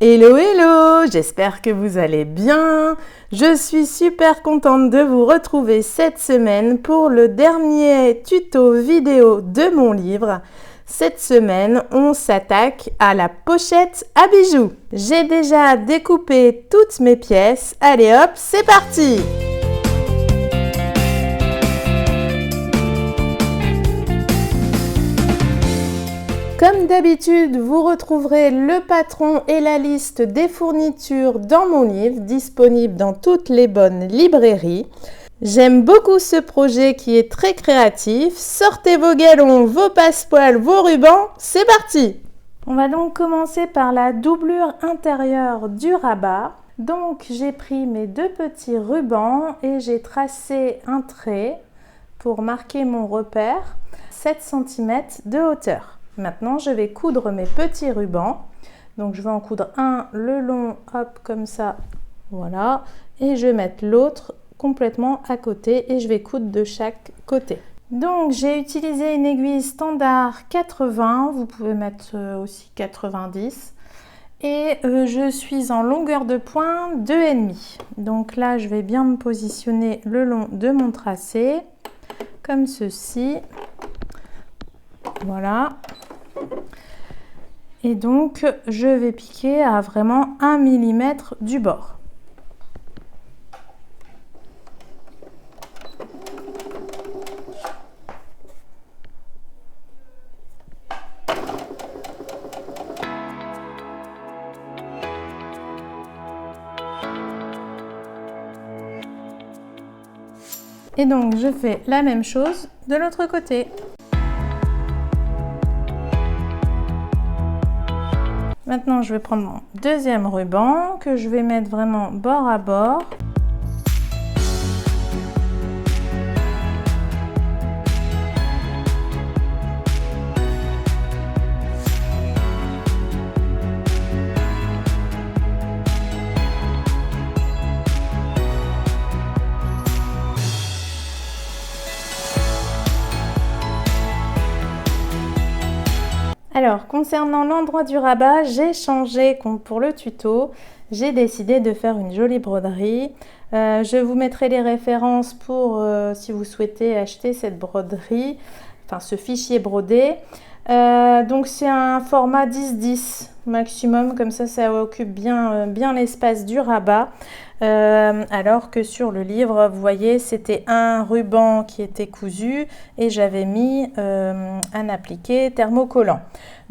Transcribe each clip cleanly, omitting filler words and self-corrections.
Hello, hello! J'espère que vous allez bien. Je suis super contente de vous retrouver cette semaine pour le dernier tuto vidéo de mon livre. Cette semaine, on s'attaque à la pochette à bijoux. J'ai déjà découpé toutes mes pièces. Allez hop, c'est parti! Comme d'habitude, vous retrouverez le patron et la liste des fournitures dans mon livre, disponible dans toutes les bonnes librairies. J'aime beaucoup ce projet qui est très créatif. Sortez vos galons, vos passepoils, vos rubans, c'est parti! On va donc commencer par la doublure intérieure du rabat. Donc j'ai pris mes deux petits rubans et j'ai tracé un trait pour marquer mon repère, 7 cm de hauteur. Maintenant, je vais coudre mes petits rubans. Donc, je vais en coudre un le long, hop, comme ça, voilà. Et je vais mettre l'autre complètement à côté et je vais coudre de chaque côté. Donc, j'ai utilisé une aiguille standard 80. Vous pouvez mettre aussi 90. Et je suis en longueur de pointe 2,5. Donc là, je vais bien me positionner le long de mon tracé, comme ceci. Voilà. Et donc, je vais piquer à vraiment 1 mm du bord. Et donc, je fais la même chose de l'autre côté. Maintenant, je vais prendre mon deuxième ruban que je vais mettre vraiment bord à bord. Alors, concernant l'endroit du rabat, j'ai changé pour le tuto. J'ai décidé de faire une jolie broderie. Je vous mettrai les références pour si vous souhaitez acheter cette broderie, enfin ce fichier brodé. Donc, c'est un format 10-10 maximum, comme ça occupe bien l'espace du rabat. Alors que sur le livre, vous voyez, c'était un ruban qui était cousu et j'avais mis un appliqué thermocollant.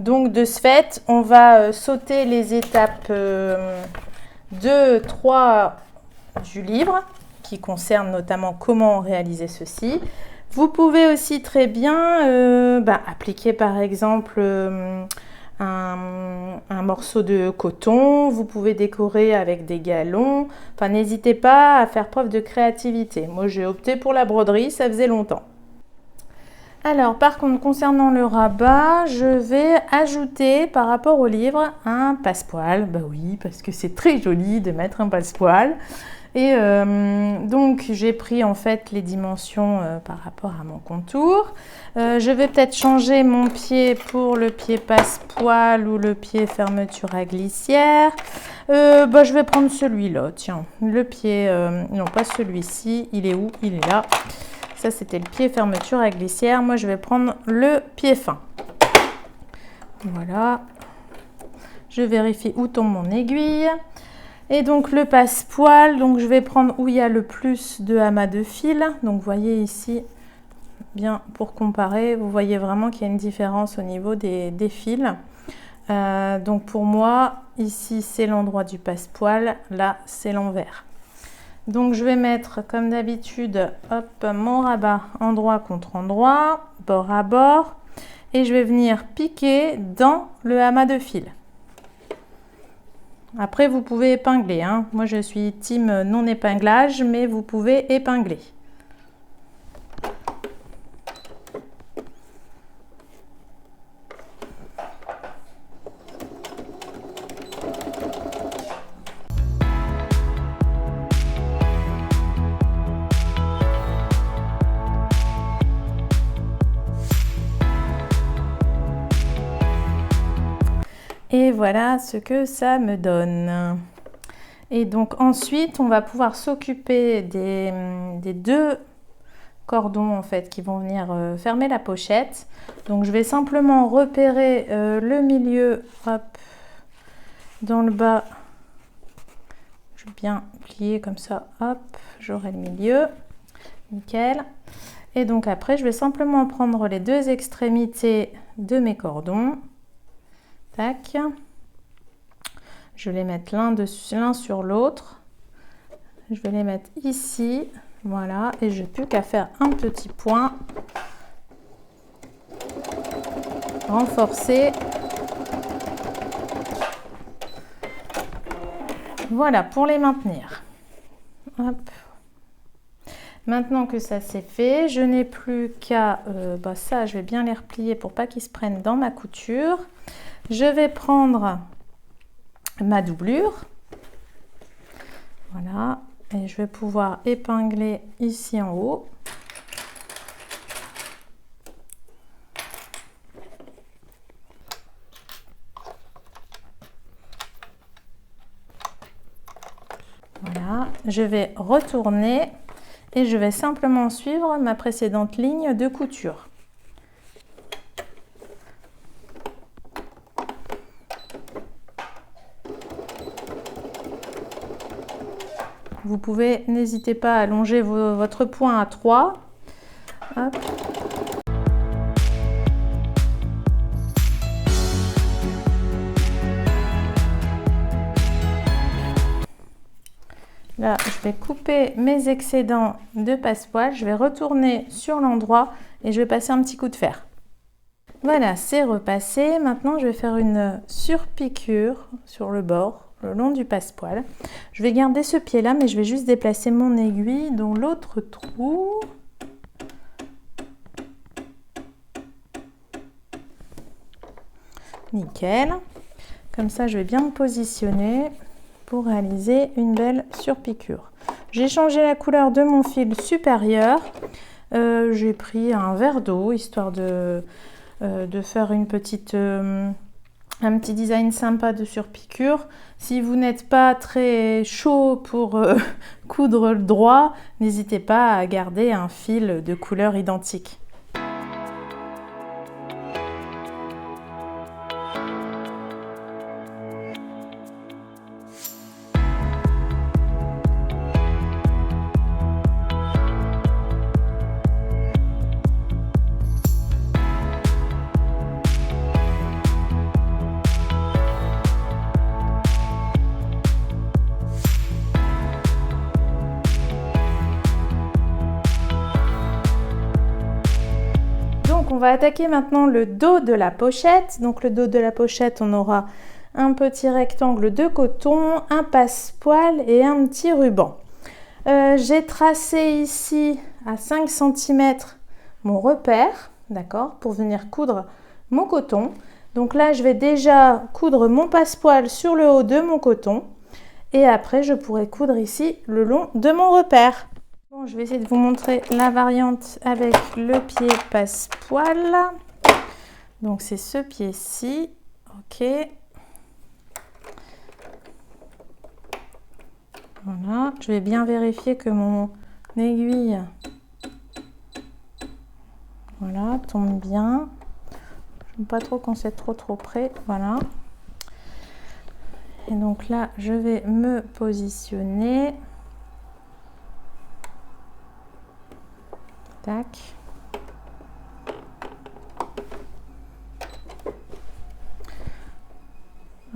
Donc de ce fait, on va sauter les étapes 2, 3 du livre qui concernent notamment comment réaliser ceci. Vous pouvez aussi très bien appliquer par exemple un morceau de coton, vous pouvez décorer avec des galons, enfin n'hésitez pas à faire preuve de créativité. Moi j'ai opté pour la broderie, ça faisait longtemps. Alors par contre concernant le rabat, je vais ajouter par rapport au livre un passepoil, bah oui parce que c'est très joli de mettre un passepoil. Et donc j'ai pris en fait les dimensions par rapport à mon contour. Je vais peut-être changer mon pied pour le pied passepoil ou le pied fermeture à glissière. Je vais prendre celui-là, tiens, le pied, non pas celui-ci, il est où? Il est là. Ça c'était le pied fermeture à glissière, moi je vais prendre le pied fin. Voilà, je vérifie où tombe mon aiguille. Et donc le passepoil, donc je vais prendre où il y a le plus de amas de fil. Donc vous voyez ici, bien pour comparer, vous voyez vraiment qu'il y a une différence au niveau des fils. Donc pour moi, ici c'est l'endroit du passepoil, là c'est l'envers. Donc je vais mettre comme d'habitude, hop, mon rabat endroit contre endroit, bord à bord. Et je vais venir piquer dans le amas de fil. Après, vous pouvez épingler, hein. Moi, je suis team non épinglage, mais vous pouvez épingler. Et Et voilà ce que ça me donne. Et donc ensuite, on va pouvoir s'occuper des deux cordons en fait qui vont venir fermer la pochette. Donc je vais simplement repérer le milieu, hop, dans le bas. Je vais bien plier comme ça, hop, j'aurai le milieu, nickel. Et donc après, je vais simplement prendre les deux extrémités de mes cordons. Tac. Je vais les mettre l'un sur l'autre. Je vais les mettre ici. Voilà. Et je n'ai plus qu'à faire un petit point. Renforcer. Voilà, pour les maintenir. Hop. Maintenant que ça c'est fait, je n'ai plus qu'à... ça, je vais bien les replier pour pas qu'ils se prennent dans ma couture. Je vais prendre ma doublure. Voilà. Et je vais pouvoir épingler ici en haut. Voilà. Je vais retourner et je vais simplement suivre ma précédente ligne de couture. Vous pouvez, n'hésitez pas à allonger votre point à 3. Hop. Là, je vais couper mes excédents de passepoil. Je vais retourner sur l'endroit et je vais passer un petit coup de fer. Voilà, c'est repassé. Maintenant, je vais faire une surpiqûre sur le bord, le long du passepoil. Je vais garder ce pied-là, mais je vais juste déplacer mon aiguille dans l'autre trou. Nickel. Comme ça, je vais bien me positionner pour réaliser une belle surpiqûre. J'ai changé la couleur de mon fil supérieur. J'ai pris un verre d'eau, histoire de faire un petit design sympa de surpiqûre. Si vous n'êtes pas très chaud pour coudre le droit, n'hésitez pas à garder un fil de couleur identique. On va attaquer maintenant le dos de la pochette. Donc le dos de la pochette, on aura un petit rectangle de coton, un passepoil et un petit ruban. J'ai tracé ici à 5 cm mon repère, d'accord, pour venir coudre mon coton. Donc là, je vais déjà coudre mon passepoil sur le haut de mon coton et après, je pourrai coudre ici le long de mon repère. Bon, je vais essayer de vous montrer la variante avec le pied passepoil. Donc c'est ce pied-ci, ok. Voilà, je vais bien vérifier que mon aiguille, voilà, tombe bien. Je n'aime pas trop quand c'est trop près, voilà. Et donc là, je vais me positionner. Tac.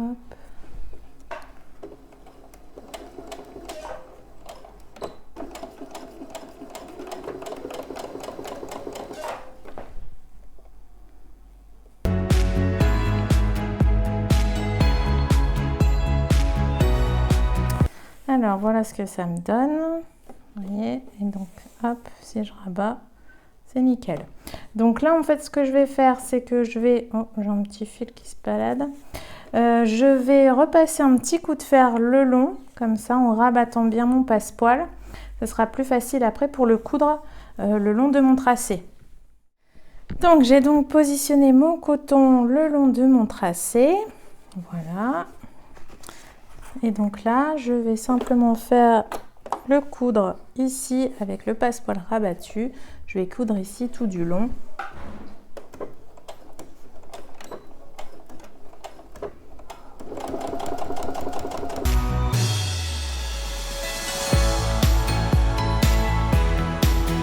Hop. Alors voilà ce que ça me donne. Vous voyez, et donc hop, si je rabats, c'est nickel. Donc là en fait ce que je vais faire, c'est que je vais, oh, j'ai un petit fil qui se balade, je vais repasser un petit coup de fer le long, comme ça en rabattant bien mon passepoil. Ce sera plus facile après pour le coudre le long de mon tracé. Donc j'ai donc positionné mon coton le long de mon tracé. Voilà. Et donc là, je vais simplement faire le coudre ici avec le passepoil rabattu. Je vais coudre ici tout du long.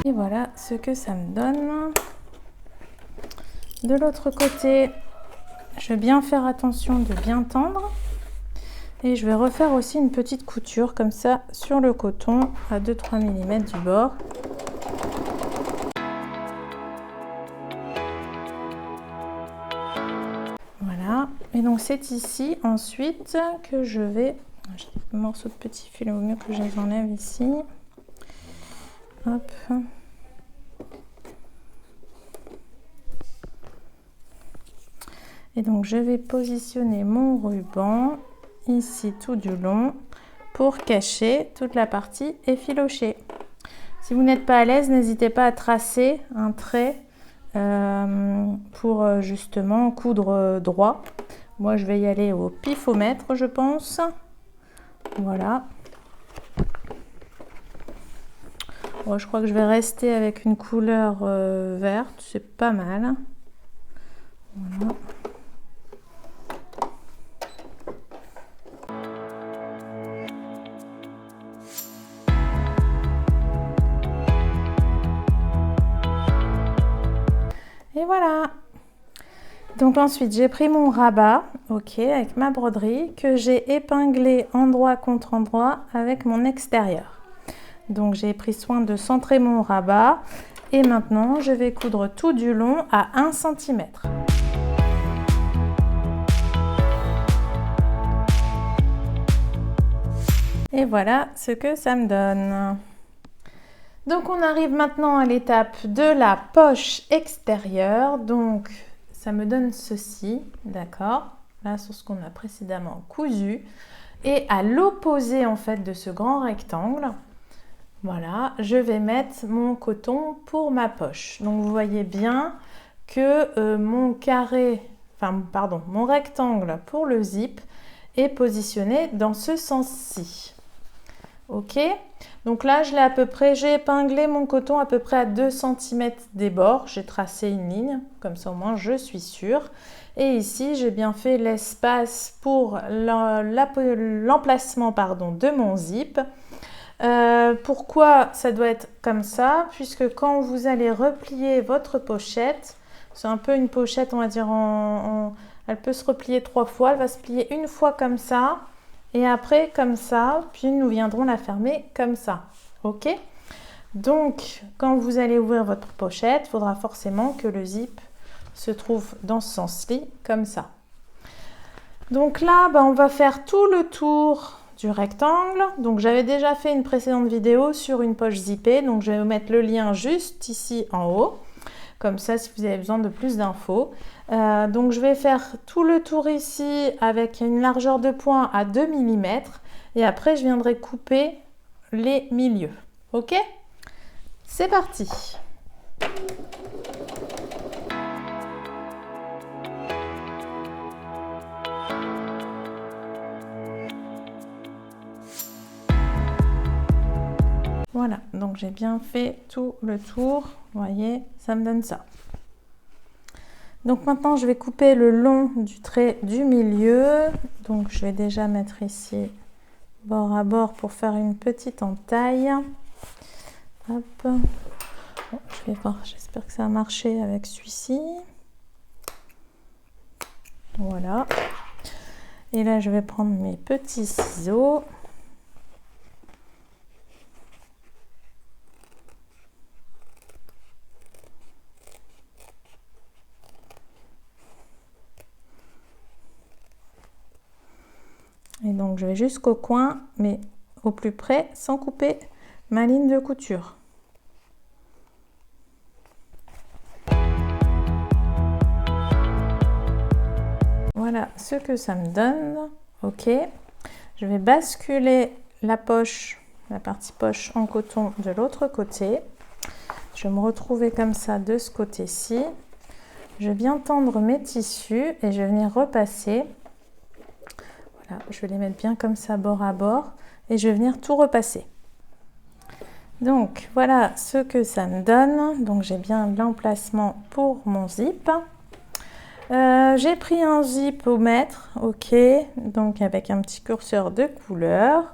Et voilà ce que ça me donne. De l'autre côté, je vais bien faire attention de bien tendre. Et je vais refaire aussi une petite couture comme ça sur le coton à 2-3 mm du bord. Voilà. Et donc c'est ici ensuite que je vais... J'ai des morceaux de petits fils, il vaut mieux que je les enlève ici. Hop. Et donc je vais positionner mon ruban ici tout du long pour cacher toute la partie effilochée. Si vous n'êtes pas à l'aise, n'hésitez pas à tracer un trait pour justement coudre droit. Moi je vais y aller au pifomètre, je pense. Voilà. Bon, je crois que je vais rester avec une couleur verte, c'est pas mal. Voilà. Et voilà. Donc ensuite j'ai pris mon rabat, ok, avec ma broderie que j'ai épinglé endroit contre endroit avec mon extérieur. Donc j'ai pris soin de centrer mon rabat et maintenant je vais coudre tout du long à 1 cm. Et voilà ce que ça me donne. Donc on arrive maintenant à l'étape de la poche extérieure. Donc ça me donne ceci, d'accord, là sur ce qu'on a précédemment cousu. Et à l'opposé en fait de ce grand rectangle, voilà, je vais mettre mon coton pour ma poche. Donc vous voyez bien que mon carré, enfin pardon, mon rectangle pour le zip est positionné dans ce sens-ci. Ok, donc là je l'ai à peu près, j'ai épinglé mon coton à peu près à 2 cm des bords, j'ai tracé une ligne, comme ça au moins je suis sûre. Et ici j'ai bien fait l'espace pour l'emplacement de mon zip. Pourquoi ça doit être comme ça? Puisque quand vous allez replier votre pochette, c'est un peu une pochette on va dire elle peut se replier 3 fois, elle va se plier une fois comme ça. Et après comme ça, puis nous viendrons la fermer comme ça, ok? Donc quand vous allez ouvrir votre pochette, il faudra forcément que le zip se trouve dans ce sens-ci, comme ça. Donc là, on va faire tout le tour du rectangle. Donc j'avais déjà fait une précédente vidéo sur une poche zippée, donc je vais vous mettre le lien juste ici en haut. Comme ça, si vous avez besoin de plus d'infos. Donc, je vais faire tout le tour ici avec une largeur de point à 2 mm. Et après, je viendrai couper les milieux. Ok? C'est parti! Voilà, donc j'ai bien fait tout le tour. Vous voyez, ça me donne ça. Donc maintenant, je vais couper le long du trait du milieu. Donc je vais déjà mettre ici bord à bord pour faire une petite entaille. Hop. Bon, je vais voir, j'espère que ça a marché avec celui-ci. Voilà. Et là, je vais prendre mes petits ciseaux. Et donc je vais jusqu'au coin, mais au plus près, sans couper ma ligne de couture. Voilà ce que ça me donne. Ok, je vais basculer la poche, la partie poche en coton de l'autre côté. Je vais me retrouver comme ça de ce côté-ci. Je vais bien tendre mes tissus et je vais venir repasser Voilà, je vais les mettre bien comme ça bord à bord et je vais venir tout repasser. Donc voilà ce que ça me donne. Donc j'ai bien l'emplacement pour mon zip. J'ai pris un zip au mètre, ok, donc avec un petit curseur de couleur.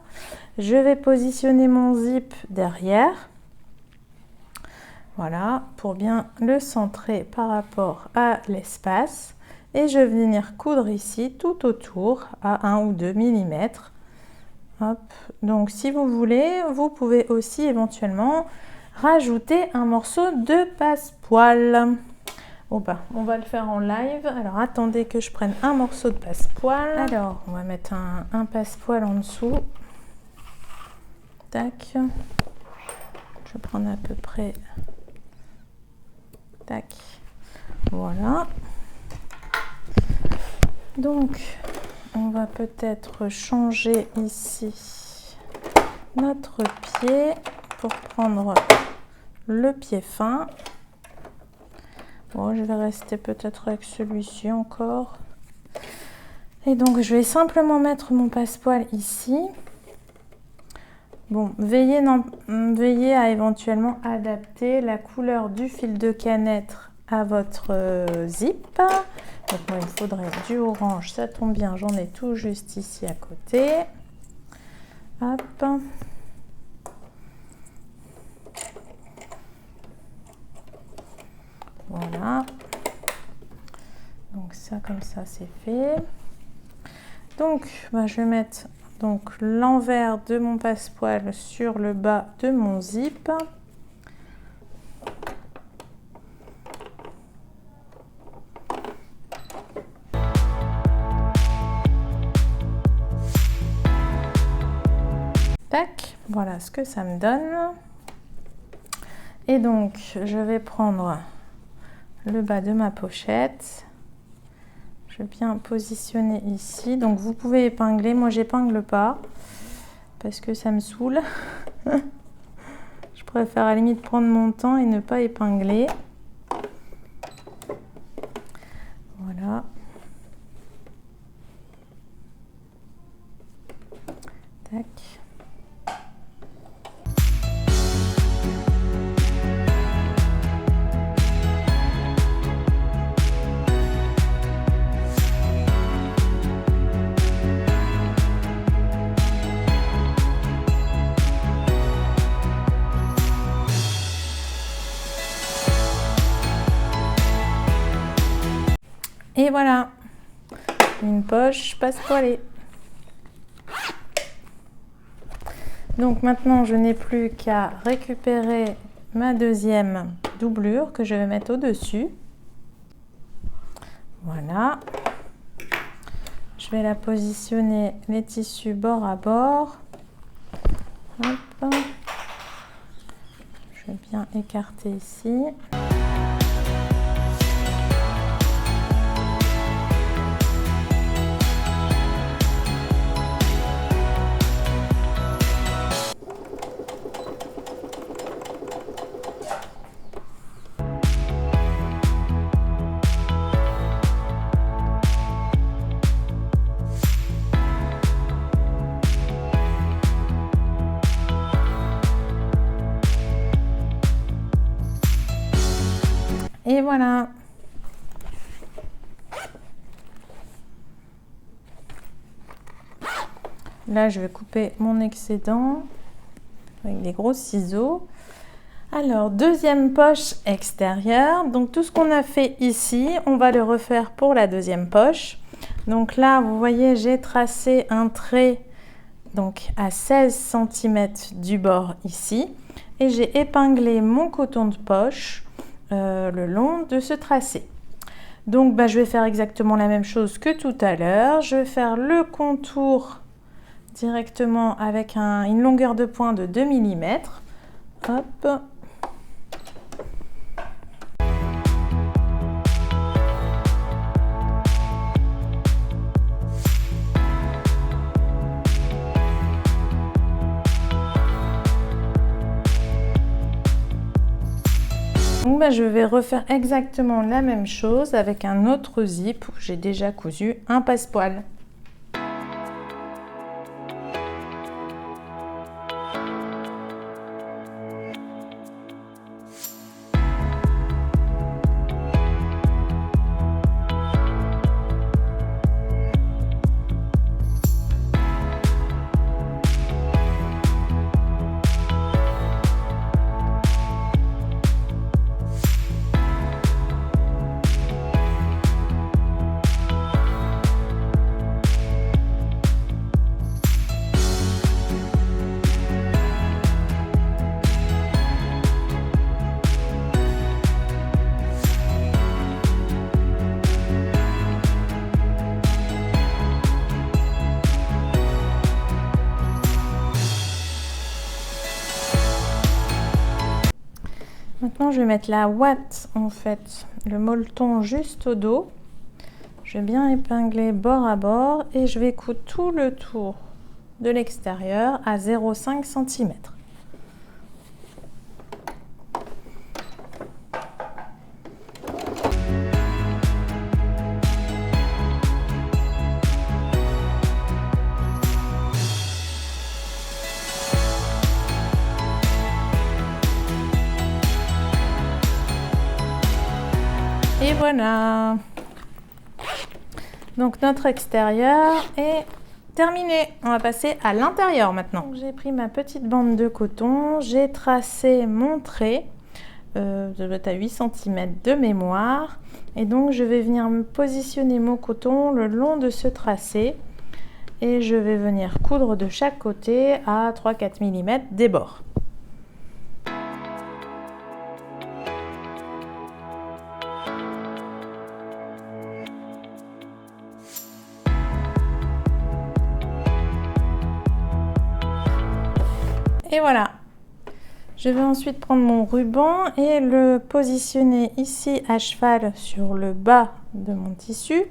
Je vais positionner mon zip derrière. Voilà, pour bien le centrer par rapport à l'espace. Et je vais venir coudre ici tout autour à 1 ou 2 mm. Hop. Donc si vous voulez, vous pouvez aussi éventuellement rajouter un morceau de passepoil. Bon bah, on va le faire en live. Alors attendez que je prenne un morceau de passepoil. Alors on va mettre un passepoil en dessous. Tac. Je vais prendre à peu près. Tac. Voilà. Donc on va peut-être changer ici notre pied pour prendre le pied fin. Bon, je vais rester peut-être avec celui-ci encore. Et donc je vais simplement mettre mon passepoil ici. Bon, veillez à éventuellement adapter la couleur du fil de canette à votre zip. Donc moi il me faudrait du orange, ça tombe bien, j'en ai tout juste ici à côté. Hop. Voilà. Donc ça comme ça c'est fait. Donc bah, je vais mettre donc l'envers de mon passepoil sur le bas de mon zip. Tac, voilà ce que ça me donne. Et donc je vais prendre le bas de ma pochette. Je vais bien positionner ici. Donc vous pouvez épingler. Moi j'épingle pas parce que ça me saoule. Je préfère à la limite prendre mon temps et ne pas épingler. Voilà. Tac. Et voilà, une poche passepoilée. Donc maintenant, je n'ai plus qu'à récupérer ma deuxième doublure que je vais mettre au-dessus. Voilà. Je vais la positionner les tissus bord à bord. Hop. Je vais bien écarter ici. Et voilà. Là, je vais couper mon excédent avec des gros ciseaux. Alors, deuxième poche extérieure. Donc, tout ce qu'on a fait ici, on va le refaire pour la deuxième poche. Donc là, vous voyez, j'ai tracé un trait donc à 16 cm du bord ici. Et j'ai épinglé mon coton de poche le long de ce tracé. Donc bah, je vais faire exactement la même chose que tout à l'heure. Je vais faire le contour directement avec une longueur de pointe de 2 mm. Hop. Donc bah, je vais refaire exactement la même chose avec un autre zip où j'ai déjà cousu un passepoil. Maintenant, je vais mettre la ouate, en fait, le molleton juste au dos. Je vais bien épingler bord à bord et je vais coudre tout le tour de l'extérieur à 0,5 cm. Et voilà. Donc notre extérieur est terminé. On va passer à l'intérieur maintenant. J'ai pris ma petite bande de coton, j'ai tracé mon trait, doit être à 8 cm de mémoire. Et donc je vais venir me positionner mon coton le long de ce tracé. Et je vais venir coudre de chaque côté à 3-4 mm des bords. Et voilà, je vais ensuite prendre mon ruban et le positionner ici à cheval sur le bas de mon tissu,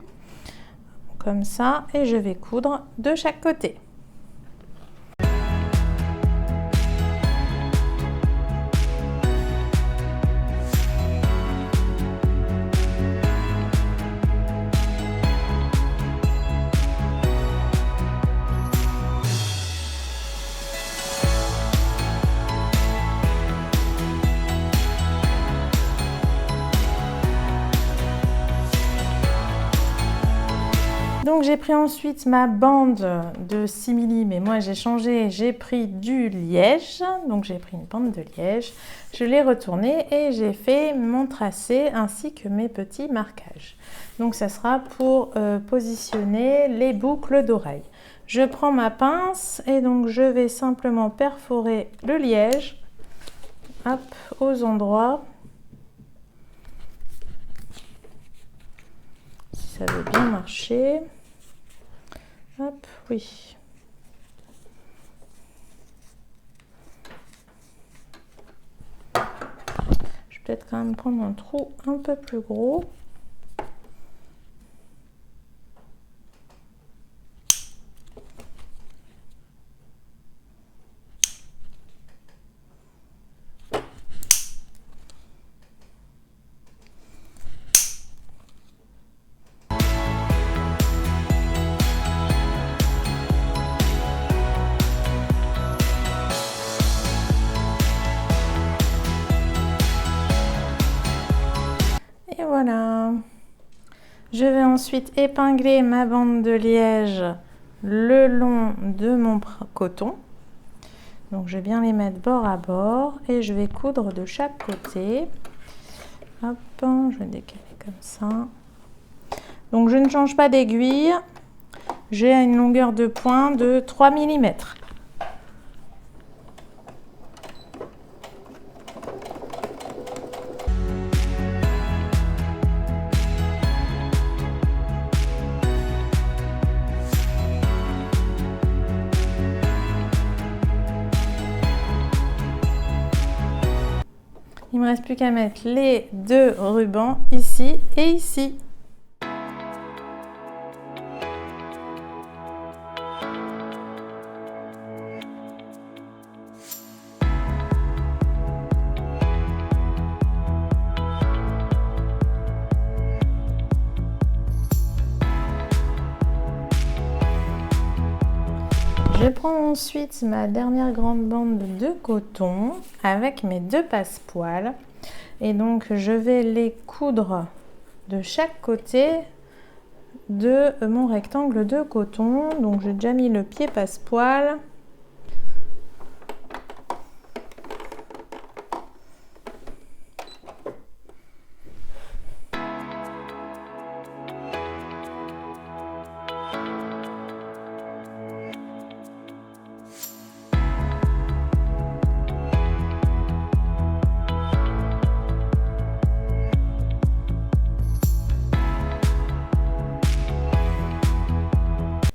comme ça, et je vais coudre de chaque côté. Donc j'ai pris ensuite ma bande de simili, mais moi j'ai changé, j'ai pris du liège, donc j'ai pris une bande de liège, je l'ai retournée et j'ai fait mon tracé ainsi que mes petits marquages. Donc ça sera pour positionner les boucles d'oreilles. Je prends ma pince et donc je vais simplement perforer le liège, hop, aux endroits. Si ça veut bien marcher. Hop, oui. Je vais peut-être quand même prendre un trou un peu plus gros. Voilà, je vais ensuite épingler ma bande de liège le long de mon coton. Donc je vais bien les mettre bord à bord et je vais coudre de chaque côté. Hop, je vais décaler comme ça. Donc je ne change pas d'aiguille. J'ai une longueur de pointe de 3 mm. Il ne me reste plus qu'à mettre les deux rubans ici et ici. Je prends ensuite ma dernière grande bande de coton avec mes deux passepoils et donc je vais les coudre de chaque côté de mon rectangle de coton. Donc j'ai déjà mis le pied passepoil.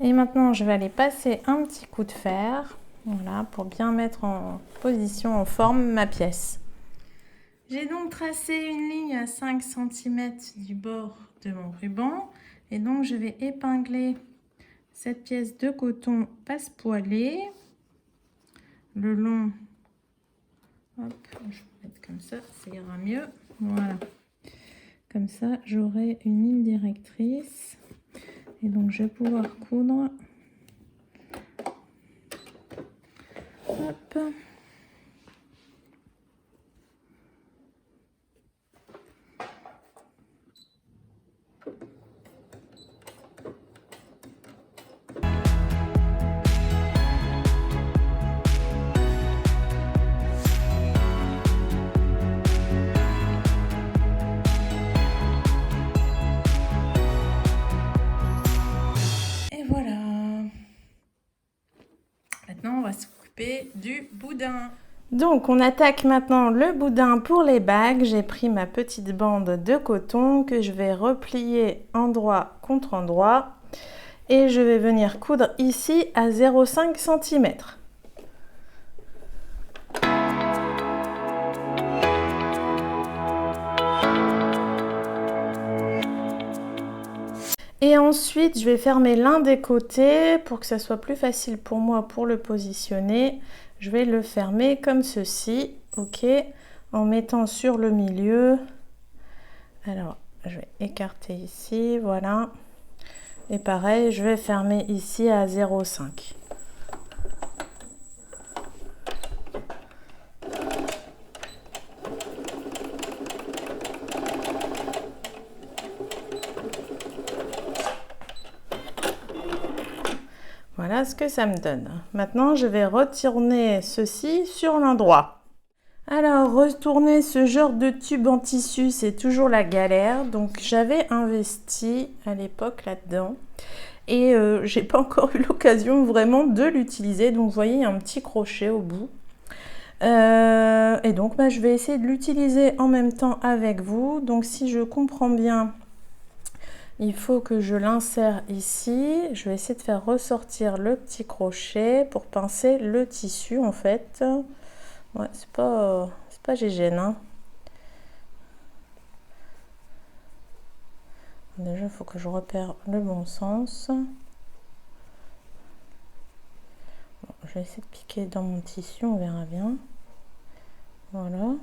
Et maintenant, je vais aller passer un petit coup de fer, voilà, pour bien mettre en position, en forme ma pièce. J'ai donc tracé une ligne à 5 cm du bord de mon ruban. Et donc, je vais épingler cette pièce de coton passe-poilé le long. Hop, je vais mettre comme ça ira mieux. Voilà. Comme ça, j'aurai une ligne directrice. Et donc, je vais pouvoir coudre. Hop. Maintenant, on va s'occuper du boudin. Donc, on attaque maintenant le boudin pour les bagues. J'ai pris ma petite bande de coton que je vais replier endroit contre endroit. Et je vais venir coudre ici à 0,5 cm. Et ensuite, je vais fermer l'un des côtés pour que ça soit plus facile pour moi pour le positionner. Je vais le fermer comme ceci, ok, en mettant sur le milieu. Alors, je vais écarter ici, voilà. Et pareil, je vais fermer ici à 0,5. Voilà ce que ça me donne. Maintenant, je vais retourner ceci sur l'endroit. Alors, retourner ce genre de tube en tissu, c'est toujours la galère. Donc, j'avais investi à l'époque là-dedans. Et j'ai pas encore eu l'occasion vraiment de l'utiliser. Donc, vous voyez, il y a un petit crochet au bout. Et donc, je vais essayer de l'utiliser en même temps avec vous. Donc, si je comprends bien... Il faut que je l'insère ici. Je vais essayer de faire ressortir le petit crochet pour pincer le tissu en fait. Ouais, c'est pas gégène, hein. Déjà, il faut que je repère le bon sens. Bon, je vais essayer de piquer dans mon tissu, on verra bien. Voilà.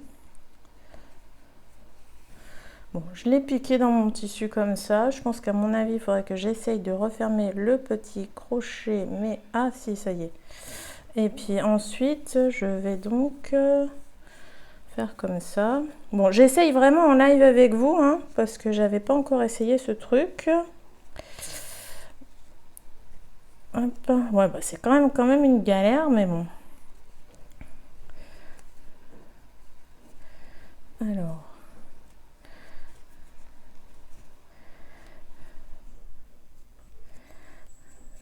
Bon, je l'ai piqué dans mon tissu comme ça. Je pense qu'à mon avis, il faudrait que j'essaye de refermer le petit crochet. Mais, ah si, ça y est. Et puis ensuite, je vais donc faire comme ça. Bon, j'essaye vraiment en live avec vous, hein, parce que j'avais pas encore essayé ce truc. Hop. Ouais, c'est quand même une galère, mais bon. Alors...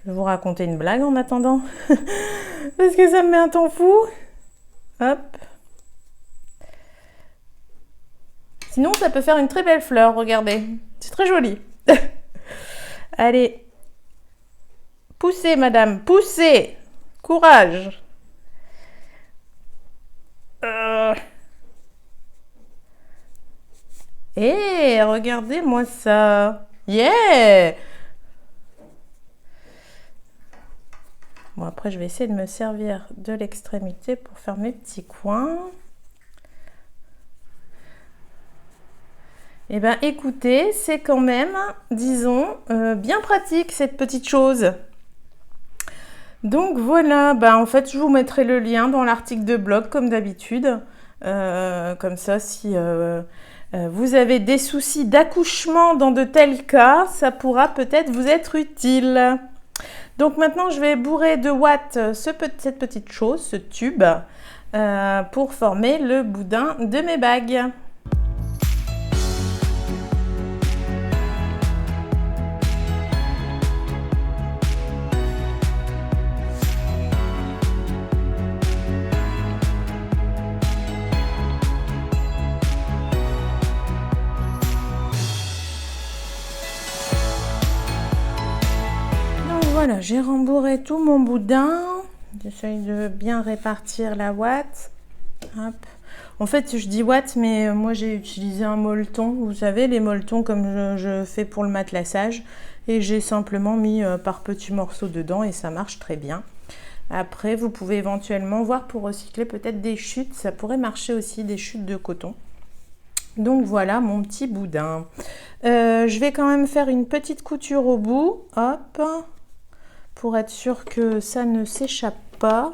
Je vais vous raconter une blague en attendant. Parce que ça me met un temps fou. Hop. Sinon, ça peut faire une très belle fleur, regardez. C'est très joli. Allez. Poussez, madame, poussez. Courage. Eh, regardez-moi ça. Yeah! Bon, après, je vais essayer de me servir de l'extrémité pour faire mes petits coins. Eh bien, écoutez, c'est quand même, disons, bien pratique cette petite chose. Donc voilà, en fait, je vous mettrai le lien dans l'article de blog, comme d'habitude. Comme ça, si vous avez des soucis d'accouchement dans de tels cas, ça pourra peut-être vous être utile. Donc maintenant, je vais bourrer de watts cette petite chose, ce tube, pour former le boudin de mes bagues. Voilà, j'ai rembourré tout mon boudin. J'essaye de bien répartir la ouate. Hop. En fait, je dis watt, mais moi j'ai utilisé un molleton. Vous savez, les molletons comme je fais pour le matelassage. Et j'ai simplement mis par petits morceaux dedans et ça marche très bien. Après, vous pouvez éventuellement voir pour recycler peut-être des chutes. Ça pourrait marcher aussi, des chutes de coton. Donc voilà mon petit boudin. Je vais quand même faire une petite couture au bout. Hop. Pour être sûr que ça ne s'échappe pas.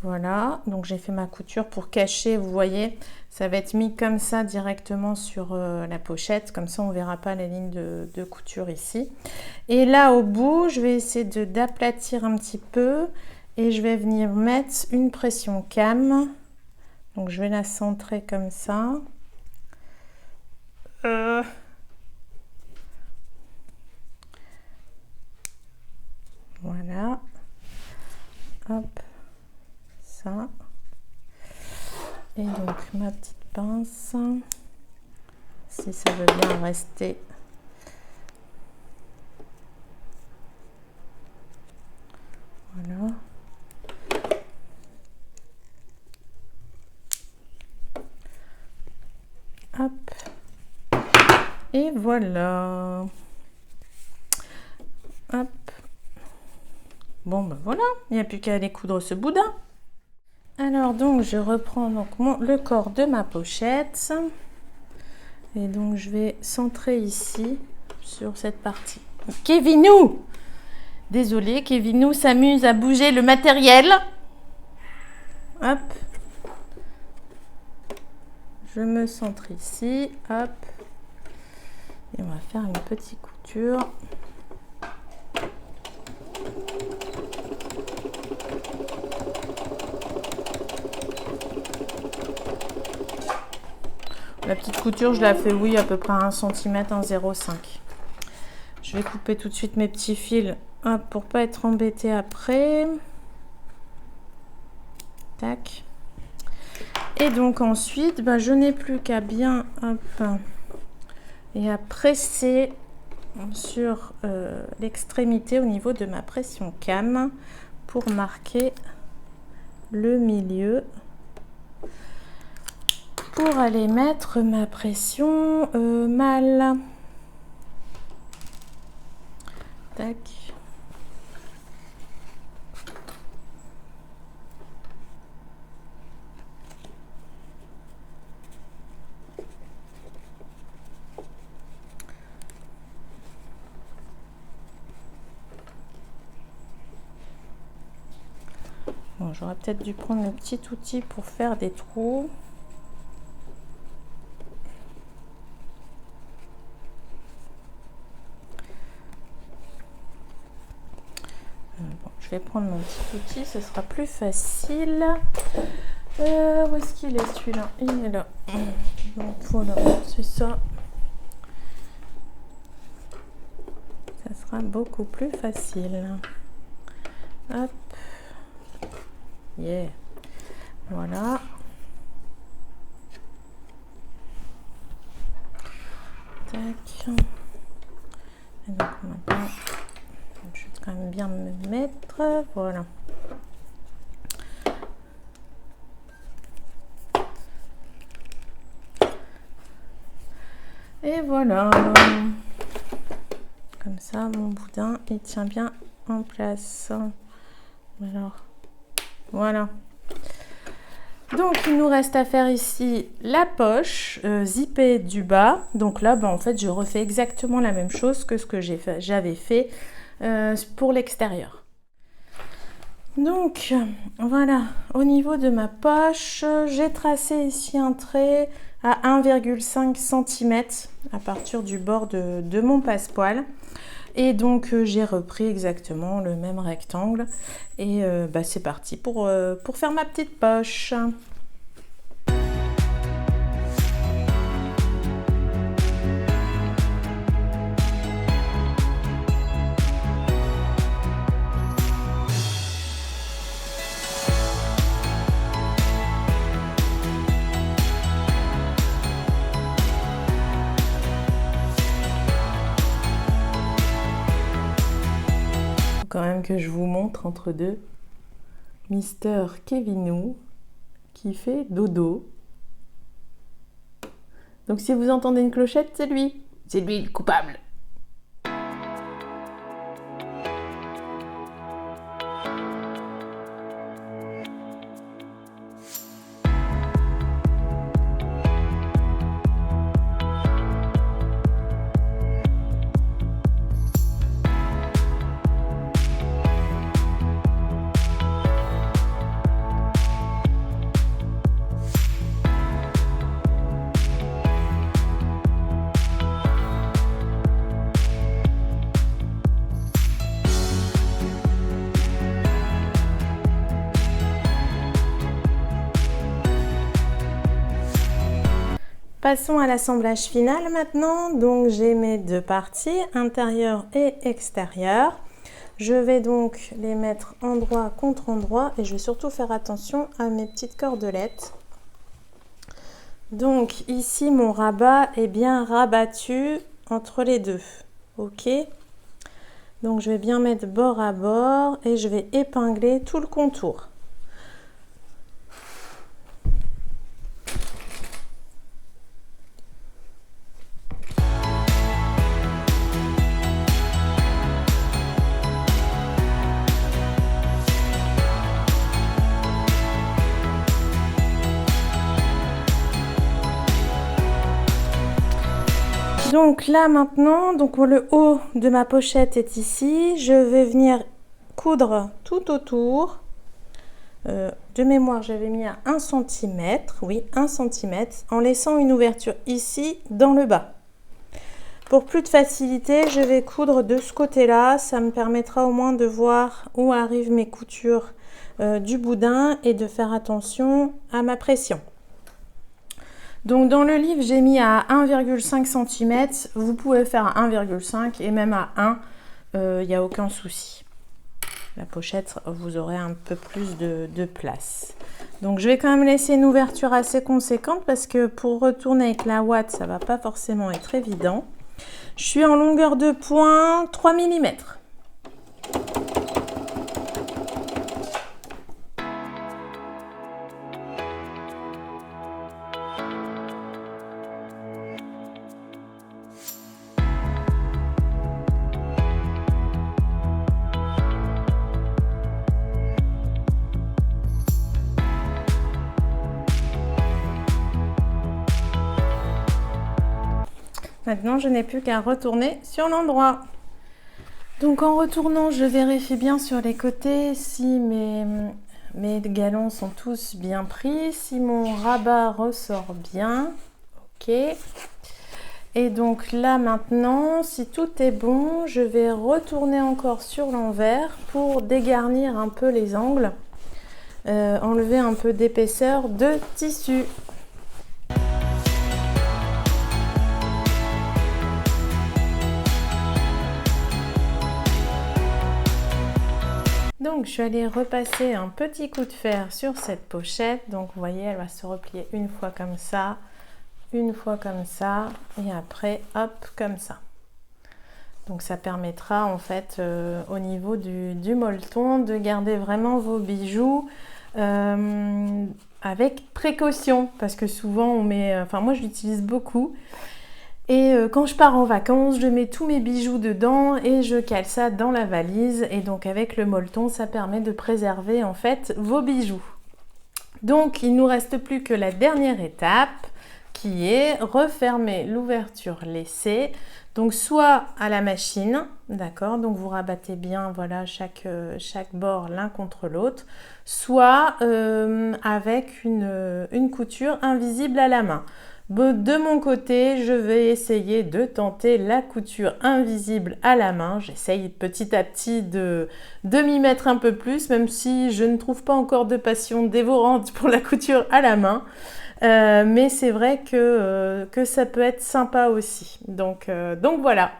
Voilà, donc j'ai fait ma couture pour cacher, vous voyez, ça va être mis comme ça directement sur la pochette, comme ça on ne verra pas la ligne de couture ici. Et là au bout, je vais essayer d'aplatir un petit peu et je vais venir mettre une pression cam. Donc je vais la centrer comme ça. Voilà. Hop. Ça. Et donc ma petite pince, si ça veut bien rester. Voilà. Hop. Et voilà. Hop. Bon ben voilà, il n'y a plus qu'à aller coudre ce boudin. Alors donc je reprends donc le corps de ma pochette et donc je vais centrer ici sur cette partie. Kevinou, désolé, Kevinou s'amuse à bouger le matériel. Hop, je me centre ici, hop, et on va faire une petite couture. La petite couture, je la fais, oui, à peu près 1 cm, 1,05 cm. Je vais couper tout de suite mes petits fils hop, pour pas être embêtée après. Tac. Et donc ensuite, bah, je n'ai plus qu'à bien hop, et à presser sur l'extrémité au niveau de ma pression cam pour marquer le milieu. Pour aller mettre ma pression malle. Tac. Bon, j'aurais peut-être dû prendre le petit outil pour faire des trous. Bon, je vais prendre mon petit outil, ce sera plus facile. Où est-ce qu'il est celui-là? Il est là. Donc voilà, c'est ça. Ça sera beaucoup plus facile. Hop. Yeah. Voilà. Tac. Et donc maintenant, je vais quand même bien me mettre. Voilà. Et voilà. Comme ça, mon boudin, il tient bien en place. Alors, voilà. Donc, il nous reste à faire ici la poche zippée du bas. Donc là, en fait, je refais exactement la même chose que ce que j'avais fait pour l'extérieur. Donc, voilà. Au niveau de ma poche, j'ai tracé ici un trait à 1,5 cm à partir du bord de mon passepoil. Et donc, j'ai repris exactement le même rectangle. Et c'est parti pour faire ma petite poche. quand même que je vous montre entre deux Mister Kevinou qui fait dodo. Donc si vous entendez une clochette, c'est lui. C'est lui le coupable. Passons à l'assemblage final maintenant. Donc j'ai mes deux parties, intérieure et extérieure. Je vais donc les mettre endroit contre endroit et je vais surtout faire attention à mes petites cordelettes. Donc ici mon rabat est bien rabattu entre les deux. Ok. Donc je vais bien mettre bord à bord et je vais épingler tout le contour. Donc là maintenant, donc le haut de ma pochette est ici. Je vais venir coudre tout autour. De mémoire, j'avais mis à 1 cm, oui 1 cm, en laissant une ouverture ici dans le bas. Pour plus de facilité, je vais coudre de ce côté-là. Ça me permettra au moins de voir où arrivent mes coutures du boudin et de faire attention à ma pression. Donc dans le livre, j'ai mis à 1,5 cm. Vous pouvez faire à 1,5 et même à 1, il n'y a aucun souci. La pochette, vous aurez un peu plus de place. Donc je vais quand même laisser une ouverture assez conséquente parce que pour retourner avec la ouate, ça ne va pas forcément être évident. Je suis en longueur de point 3 mm. Maintenant, je n'ai plus qu'à retourner sur l'endroit. Donc en retournant, je vérifie bien sur les côtés si mes galons sont tous bien pris, si mon rabat ressort bien. Ok. Et donc là maintenant, si tout est bon, je vais retourner encore sur l'envers pour dégarnir un peu les angles, enlever un peu d'épaisseur de tissu. Donc je suis allée repasser un petit coup de fer sur cette pochette. Donc vous voyez, elle va se replier une fois comme ça, une fois comme ça et après hop comme ça. Donc ça permettra en fait au niveau du molleton de garder vraiment vos bijoux avec précaution, parce que souvent on met, enfin moi je l'utilise beaucoup. Et quand je pars en vacances, je mets tous mes bijoux dedans et je cale ça dans la valise. Et donc avec le molleton, ça permet de préserver en fait vos bijoux. Donc il ne nous reste plus que la dernière étape qui est refermer l'ouverture laissée. Donc soit à la machine, d'accord, donc vous rabattez bien voilà chaque bord l'un contre l'autre, soit avec une couture invisible à la main. De mon côté, je vais essayer de tenter la couture invisible à la main. J'essaye petit à petit de m'y mettre un peu plus, même si je ne trouve pas encore de passion dévorante pour la couture à la main. Mais c'est vrai que ça peut être sympa aussi. Donc voilà.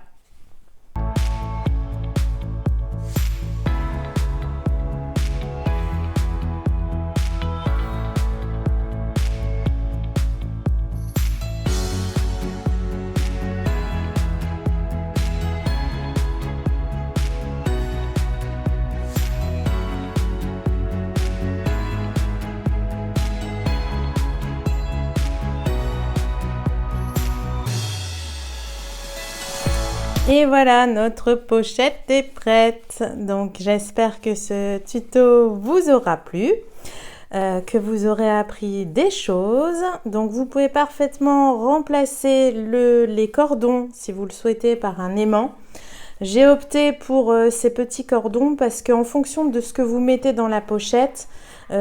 Et voilà, notre pochette est prête. Donc j'espère que ce tuto vous aura plu, que vous aurez appris des choses. Donc vous pouvez parfaitement remplacer les cordons, si vous le souhaitez, par un aimant. J'ai opté pour ces petits cordons parce qu'en fonction de ce que vous mettez dans la pochette,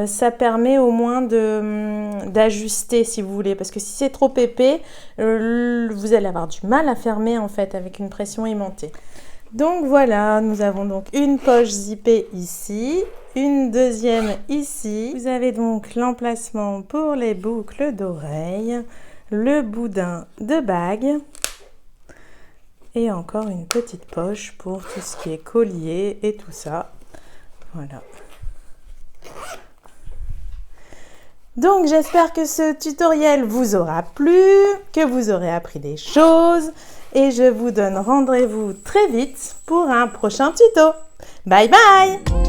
ça permet au moins d'ajuster si vous voulez. Parce que si c'est trop épais, vous allez avoir du mal à fermer en fait avec une pression aimantée. Donc voilà, nous avons donc une poche zippée ici, une deuxième ici. Vous avez donc l'emplacement pour les boucles d'oreilles, le boudin de bague. Et encore une petite poche pour tout ce qui est collier et tout ça. Voilà. Donc j'espère que ce tutoriel vous aura plu, que vous aurez appris des choses. Et je vous donne rendez-vous très vite pour un prochain tuto. Bye bye!